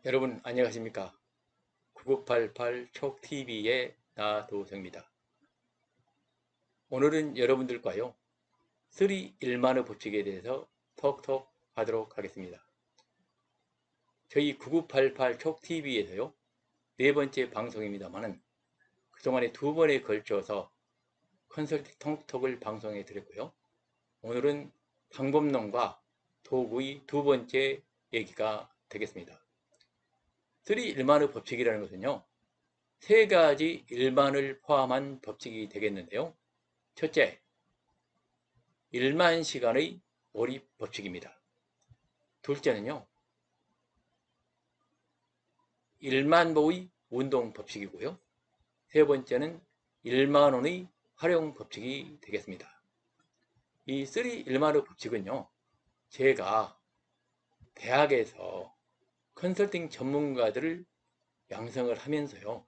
여러분 안녕하십니까? 9988 촉TV의 나도성입니다. 오늘은 여러분들과요 3-1만의 법칙에 대해서 톡톡 하도록 하겠습니다. 저희 9988 촉TV에서요 네 번째 방송입니다만은 그동안에 두 번에 걸쳐서 컨설팅 톡을 방송해 드렸고요. 오늘은 방법론과 도구의 두 번째 얘기가 되겠습니다. 3-1만의 법칙이라는 것은요 세 가지 일만을 포함한 법칙이 되겠는데요. 첫째, 1만 시간의 몰입 법칙입니다. 둘째는요, 1만 보의 운동 법칙이고요. 세 번째는 1만 원의 활용 법칙이 되겠습니다. 이 3-1만의 법칙은요, 제가 대학에서 컨설팅 전문가들을 양성을 하면서요,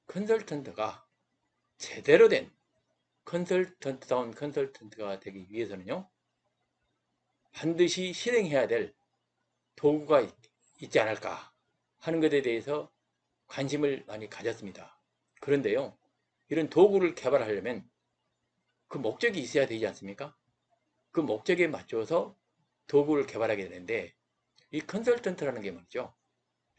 컨설턴트가 제대로 된 컨설턴트다운 컨설턴트가 되기 위해서는요 반드시 실행해야 될 도구가 있지 않을까 하는 것에 대해서 관심을 많이 가졌습니다. 그런데요 이런 도구를 개발하려면 그 목적이 있어야 되지 않습니까? 그 목적에 맞춰서 도구를 개발하게 되는데 이 컨설턴트라는 게 말이죠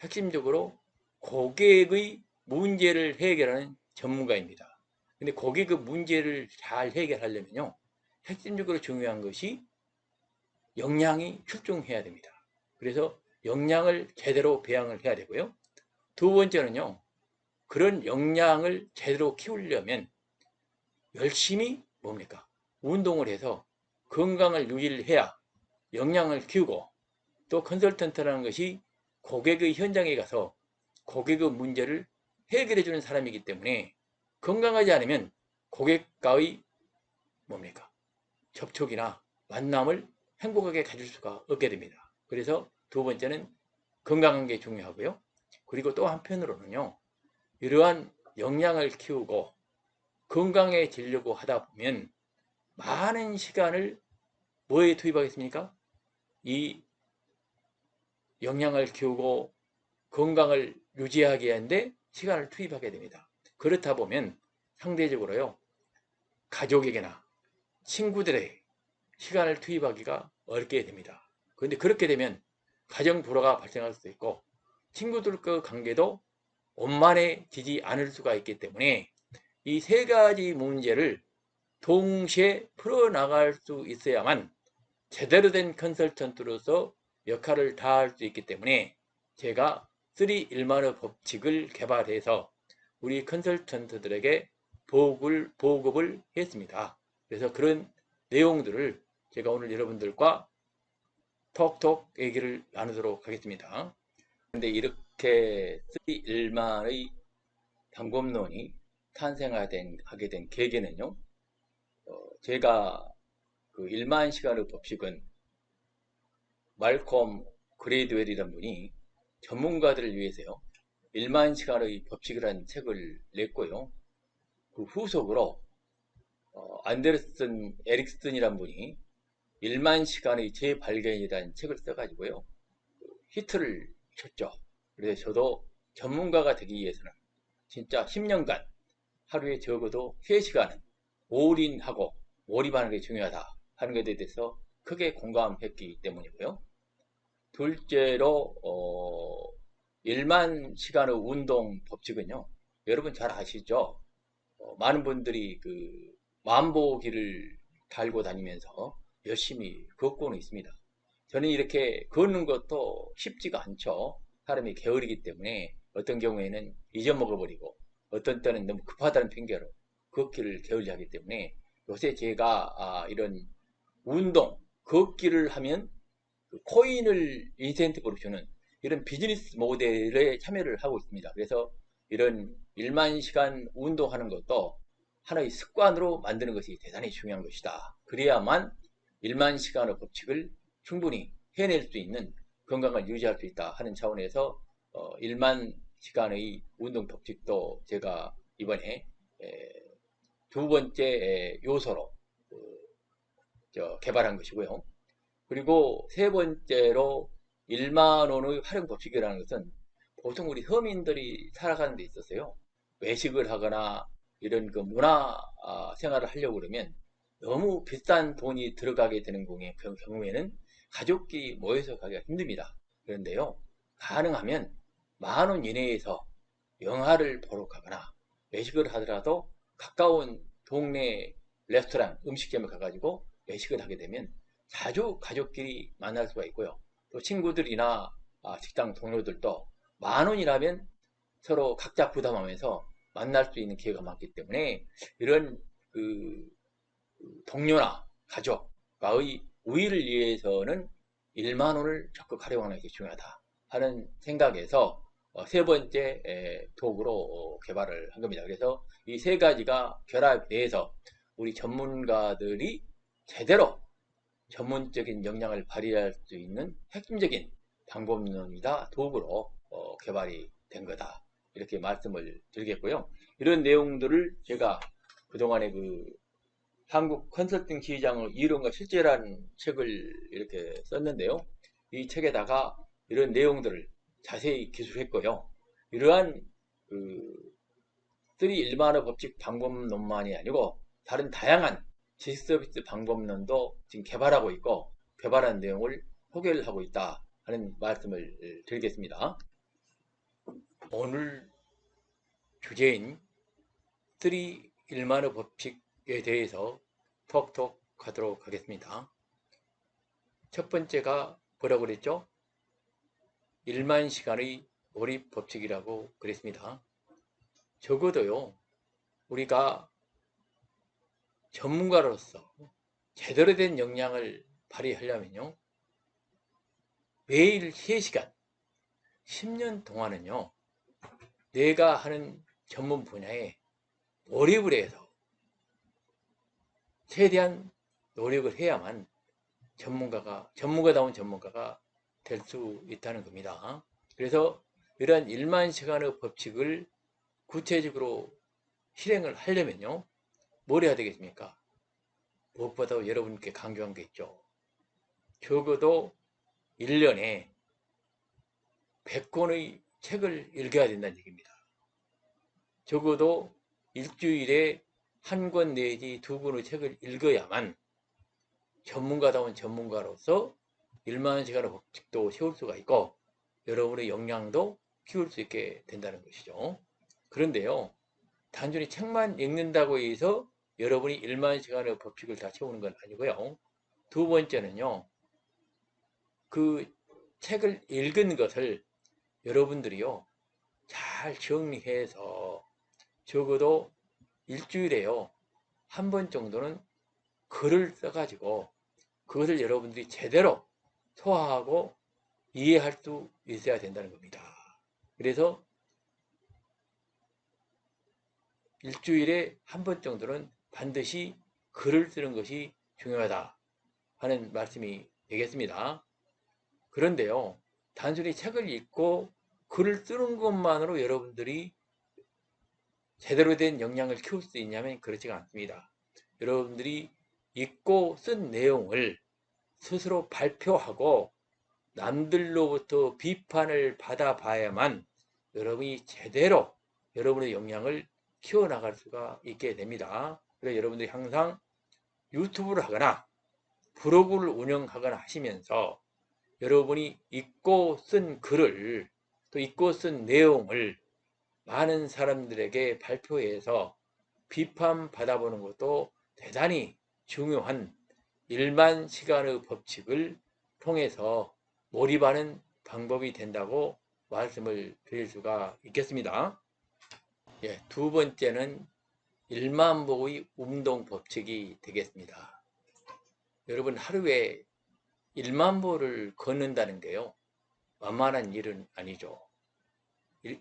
핵심적으로 고객의 문제를 해결하는 전문가입니다. 근데 고객의 문제를 잘 해결하려면요 핵심적으로 중요한 것이 역량이 출중해야 됩니다. 그래서 역량을 제대로 배양을 해야 되고요. 두 번째는요 그런 역량을 제대로 키우려면 열심히 뭡니까 운동을 해서 건강을 유지를 해야 역량을 키우고, 또 컨설턴트라는 것이 고객의 현장에 가서 고객의 문제를 해결해 주는 사람이기 때문에 건강하지 않으면 고객과의 뭡니까 접촉이나 만남을 행복하게 가질 수가 없게 됩니다. 그래서 두 번째는 건강한 게 중요하고요. 그리고 또 한편으로는요 이러한 역량을 키우고 건강해지려고 하다 보면 많은 시간을 뭐에 투입하겠습니까? 이 역량을 키우고 건강을 유지하게 하는데 시간을 투입하게 됩니다. 그렇다 보면 상대적으로요 가족에게나 친구들에게 시간을 투입하기가 어렵게 됩니다. 그런데 그렇게 되면 가정 불화가 발생할 수도 있고 친구들과 관계도 원만해지지 않을 수가 있기 때문에 이 세 가지 문제를 동시에 풀어나갈 수 있어야만 제대로 된 컨설턴트로서 역할을 다할 수 있기 때문에 제가 3-1만의 법칙을 개발해서 우리 컨설턴트들에게 보급을 했습니다. 그래서 그런 내용들을 제가 오늘 여러분들과 톡톡 얘기를 나누도록 하겠습니다. 그런데 이렇게 3-1만의 방법론이 탄생하게 된 계기는요, 제가 그 1만 시간의 법칙은 말콤 그레이드웰이라는 분이 전문가들을 위해서요 1만 시간의 법칙이라는 책을 냈고요. 그 후속으로 안데르슨 에릭슨이라는 분이 1만 시간의 재발견이라는 책을 써가지고요 히트를 쳤죠. 그래서 저도 전문가가 되기 위해서는 진짜 10년간 하루에 적어도 3시간은 올인하고 몰입하는 게 중요하다 하는 것에 대해서 크게 공감했기 때문이고요. 둘째로 1만 시간의 운동 법칙은요 여러분 잘 아시죠? 많은 분들이 그 만보기를 달고 다니면서 열심히 걷고는 있습니다. 저는 이렇게 걷는 것도 쉽지가 않죠. 사람이 게으르기 때문에 어떤 경우에는 잊어먹어버리고 어떤 때는 너무 급하다는 핑계로 걷기를 게을리 하기 때문에 요새 제가 이런 운동, 걷기를 하면 그 코인을 인센티브로 주는 이런 비즈니스 모델에 참여를 하고 있습니다. 그래서 이런 1만 시간 운동하는 것도 하나의 습관으로 만드는 것이 대단히 중요한 것이다. 그래야만 1만 시간의 법칙을 충분히 해낼 수 있는 건강을 유지할 수 있다 하는 차원에서 1만 시간의 운동 법칙도 제가 이번에 두 번째 요소로 개발한 것이고요. 그리고 세 번째로 1만 원의 활용 법칙이라는 것은 보통 우리 서민들이 살아가는 데 있었어요. 외식을 하거나 이런 그 문화 생활을 하려고 그러면 너무 비싼 돈이 들어가게 되는 경우에는 가족끼리 모여서 가기가 힘듭니다. 그런데요, 가능하면 10,000원 이내에서 영화를 보러 가거나 외식을 하더라도 가까운 동네 레스토랑 음식점에 가가지고 외식을 하게 되면 자주 가족끼리 만날 수가 있고요. 또 친구들이나 직장 동료들도 10,000원이라면 서로 각자 부담하면서 만날 수 있는 기회가 많기 때문에 이런 그 동료나 가족과의 우위를 위해서는 1만 원을 적극 활용하는 게 중요하다 하는 생각에서 세 번째 도구로 개발을 한 겁니다. 그래서 이 세 가지가 결합돼서 우리 전문가들이 제대로 전문적인 역량을 발휘할 수 있는 핵심적인 방법론이다 도구로 개발이 된 거다 이렇게 말씀을 드리겠고요. 이런 내용들을 제가 그동안에 그 한국 컨설팅 시장의 이론과 실제라는 책을 이렇게 썼는데요. 이 책에다가 이런 내용들을 자세히 기술했고요. 이러한 그 3-1만호 법칙 방법론만이 아니고 다른 다양한 지식 서비스 방법론도 지금 개발하고 있고 개발한 내용을 소개를 하고 있다 하는 말씀을 드리겠습니다. 오늘 주제인 3-1만호 법칙에 대해서 톡톡 하도록 하겠습니다. 첫 번째가 뭐라고 그랬죠? 1만 시간의 몰입 법칙이라고 그랬습니다. 적어도요, 우리가 전문가로서 제대로 된 역량을 발휘하려면요, 매일 3시간, 10년 동안은요, 내가 하는 전문 분야에 몰입을 해서 최대한 노력을 해야만 전문가다운 전문가가 될 수 있다는 겁니다. 그래서 이러한 1만 시간의 법칙을 구체적으로 실행을 하려면요, 뭘 해야 되겠습니까? 무엇보다 여러분께 강조한 게 있죠. 적어도 1년에 100권의 책을 읽어야 된다는 얘기입니다. 적어도 일주일에 1권 내지 2권의 책을 읽어야만 전문가다운 전문가로서 1만 시간의 법칙도 세울 수가 있고 여러분의 역량도 키울 수 있게 된다는 것이죠. 그런데요, 단순히 책만 읽는다고 해서 여러분이 1만 시간의 법칙을 다 채우는 건 아니고요. 두 번째는요, 그 책을 읽은 것을 여러분들이요, 잘 정리해서 적어도 일주일에요, 1번 정도는 글을 써가지고 그것을 여러분들이 제대로 소화하고 이해할 수 있어야 된다는 겁니다. 그래서 일주일에 1번 정도는 반드시 글을 쓰는 것이 중요하다 하는 말씀이 되겠습니다. 그런데요, 단순히 책을 읽고 글을 쓰는 것만으로 여러분들이 제대로 된 역량을 키울 수 있냐면 그렇지가 않습니다. 여러분들이 읽고 쓴 내용을 스스로 발표하고 남들로부터 비판을 받아봐야만 여러분이 제대로 여러분의 역량을 키워나갈 수가 있게 됩니다. 그래서 여러분들이 항상 유튜브를 하거나 블로그를 운영하거나 하시면서 여러분이 읽고 쓴 글을 또 읽고 쓴 내용을 많은 사람들에게 발표해서 비판받아보는 것도 대단히 중요한 1만 시간의 법칙을 통해서 몰입하는 방법이 된다고 말씀을 드릴 수가 있겠습니다. 예, 두 번째는 1만 보의 운동 법칙이 되겠습니다. 여러분, 하루에 1만 보를 걷는다는 게요, 만만한 일은 아니죠.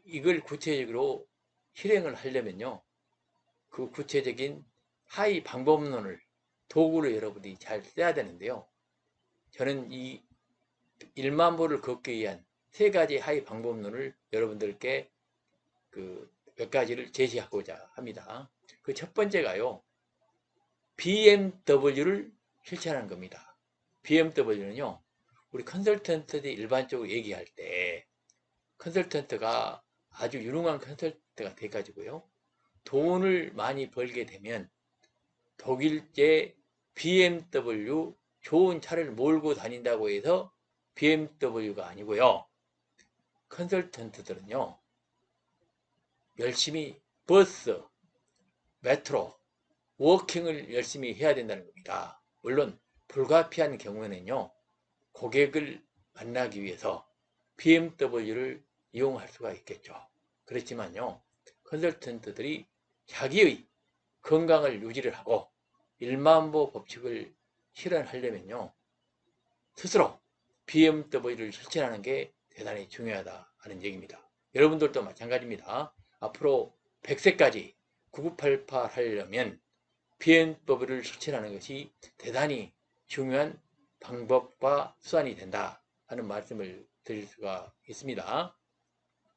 이걸 구체적으로 실행을 하려면요, 그 구체적인 하위 방법론을, 도구를 여러분이 잘 써야 되는데요, 저는 이 1만 보를 걷기 위한 3가지 하위 방법론을 여러분들께 몇 가지를 제시하고자 합니다. 그 첫 번째가요, BMW를 실천하는 겁니다. BMW는요, 우리 컨설턴트들이 일반적으로 얘기할 때 컨설턴트가 아주 유능한 컨설턴트가 돼가지고요. 돈을 많이 벌게 되면 독일제 BMW 좋은 차를 몰고 다닌다고 해서 BMW가 아니고요. 컨설턴트들은요. 열심히 버스, 메트로, 워킹을 열심히 해야 된다는 겁니다. 물론 불가피한 경우에는요. 고객을 만나기 위해서 BMW를 이용할 수가 있겠죠. 그렇지만요. 컨설턴트들이 자기의 건강을 유지를 하고 1만보 법칙을 실현하려면요. 스스로 BMW를 실천하는 게 대단히 중요하다 하는 얘기입니다. 여러분들도 마찬가지입니다. 앞으로 100세까지 9988 하려면 BMW를 실천하는 것이 대단히 중요한 방법과 수단이 된다 하는 말씀을 드릴 수가 있습니다.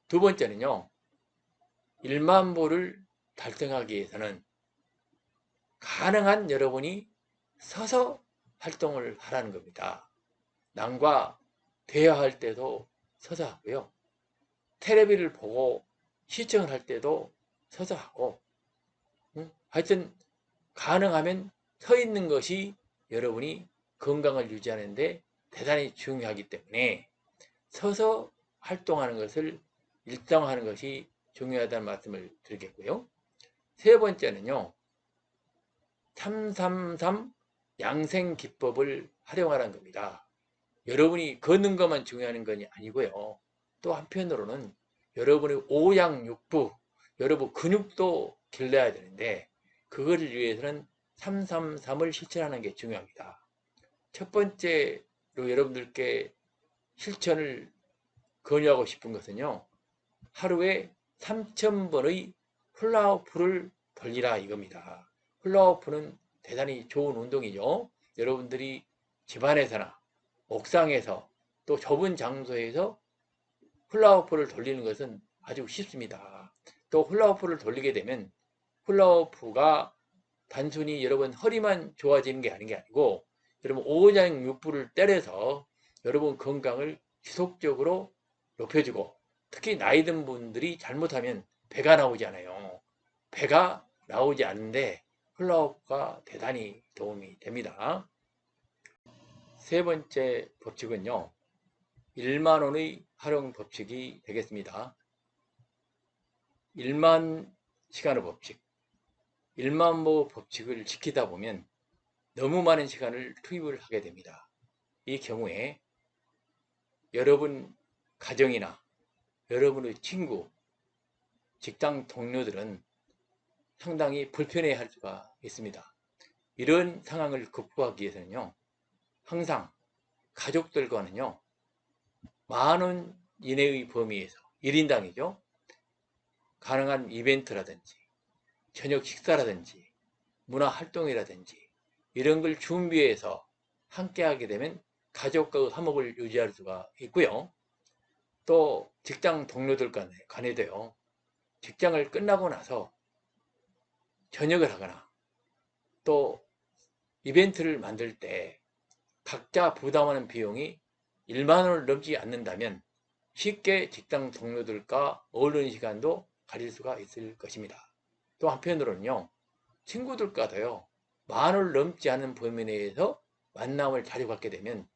두 번째는요. 1만보를 달성하기 위해서는 가능한 여러분이 서서 활동을 하라는 겁니다. 남과 대화할 때도 서서 하고요. 텔레비를 보고 시청을 할 때도 서서 하고 하여튼 가능하면 서 있는 것이 여러분이 건강을 유지하는 데 대단히 중요하기 때문에 서서 활동하는 것을 일정하는 것이 중요하다는 말씀을 드리겠고요. 세 번째는요. 333 양생기법을 활용하라는 겁니다. 여러분이 걷는 것만 중요한 건 아니고요. 또 한편으로는 여러분의 오양육부, 여러분 근육도 길러야 되는데 그것을 위해서는 333을 실천하는 게 중요합니다. 첫 번째로 여러분들께 실천을 권유하고 싶은 것은요. 하루에 3000번의 훌라후프를 돌리라 이겁니다. 훌라후프는 대단히 좋은 운동이죠. 여러분들이 집안에서나 옥상에서 또 좁은 장소에서 훌라후프를 돌리는 것은 아주 쉽습니다. 또 훌라후프를 돌리게 되면 훌라후프가 단순히 여러분 허리만 좋아지는 게 아니고 여러분 오장육부를 때려서 여러분 건강을 지속적으로 높여주고 특히 나이 든 분들이 잘못하면 배가 나오잖아요. 배가 나오지 않는데 훌라후프가 대단히 도움이 됩니다. 세 번째 법칙은요. 1만원의 활용 법칙이 되겠습니다. 1만 시간의 법칙, 1만보 법칙을 지키다 보면 너무 많은 시간을 투입을 하게 됩니다. 이 경우에 여러분 가정이나 여러분의 친구, 직장 동료들은 상당히 불편해할 수가 있습니다. 이런 상황을 극복하기 위해서는요. 항상 가족들과는요. 10,000원 이내의 범위에서 1인당이죠. 가능한 이벤트라든지 저녁 식사라든지 문화활동이라든지 이런 걸 준비해서 함께 하게 되면 가족과 화목을 유지할 수가 있고요. 또 직장 동료들 간에도요. 직장을 끝나고 나서 저녁을 하거나 또 이벤트를 만들 때 각자 부담하는 비용이 1만원을 넘지 않는다면 쉽게 직장 동료들과 어울리는 시간도 가질 수가 있을 것입니다. 또 한편으로는요. 친구들과도요. 10,000원을 넘지 않은 범위 내에서 만남을 자주 갖게 되면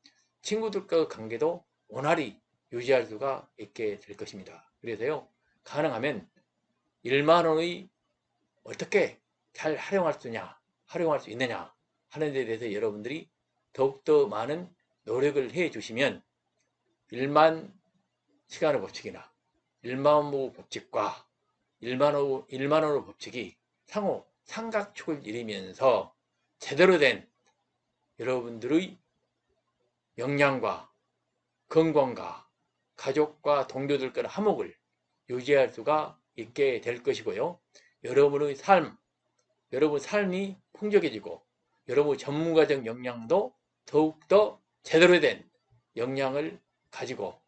친구들과의 관계도 원활히 유지할 수가 있게 될 것입니다. 그래서요. 가능하면 1만원의 어떻게 잘 활용할 수 있느냐 하는 데 대해서 여러분들이 더욱더 많은 노력을 해 주시면 1만 시간의 법칙이나 1만보 법칙과 1만원의 법칙이 상호 삼각축을 이루면서 제대로 된 여러분들의 역량과 건강과 가족과 동료들과의 화목을 유지할 수가 있게 될 것이고요. 여러분 삶이 풍족해지고 여러분 전문가적 역량도 더욱더 제대로 된 역량을 가지고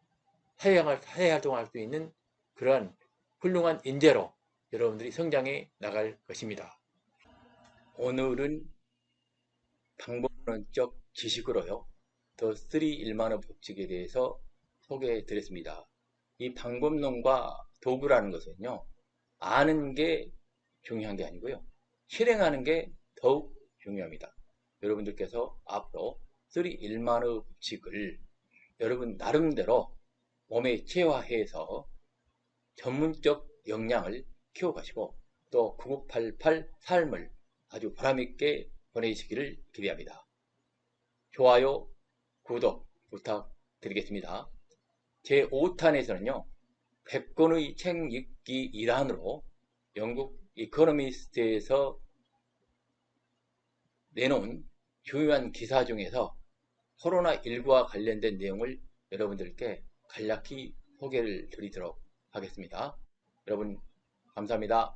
사회 활동할 수 있는 그러한 훌륭한 인재로 여러분들이 성장해 나갈 것입니다. 오늘은 방법론적 지식으로요. 더 3 1만원 법칙에 대해서 소개해 드렸습니다. 이 방법론과 도구라는 것은요, 아는 게 중요한 게 아니고요, 실행하는 게 더욱 중요합니다. 여러분들께서 앞으로 3 1만의 법칙을 여러분 나름대로 몸에 체화해서 전문적 역량을 키워가시고 또 9988 삶을 아주 보람있게 보내시기를 기대합니다. 좋아요, 구독 부탁드리겠습니다. 제5탄에서는요, 100권의 책 읽기 일환으로 영국 이코노미스트에서 내놓은 중요한 기사 중에서 코로나19와 관련된 내용을 여러분들께 간략히 소개를 드리도록 하겠습니다. 여러분 감사합니다.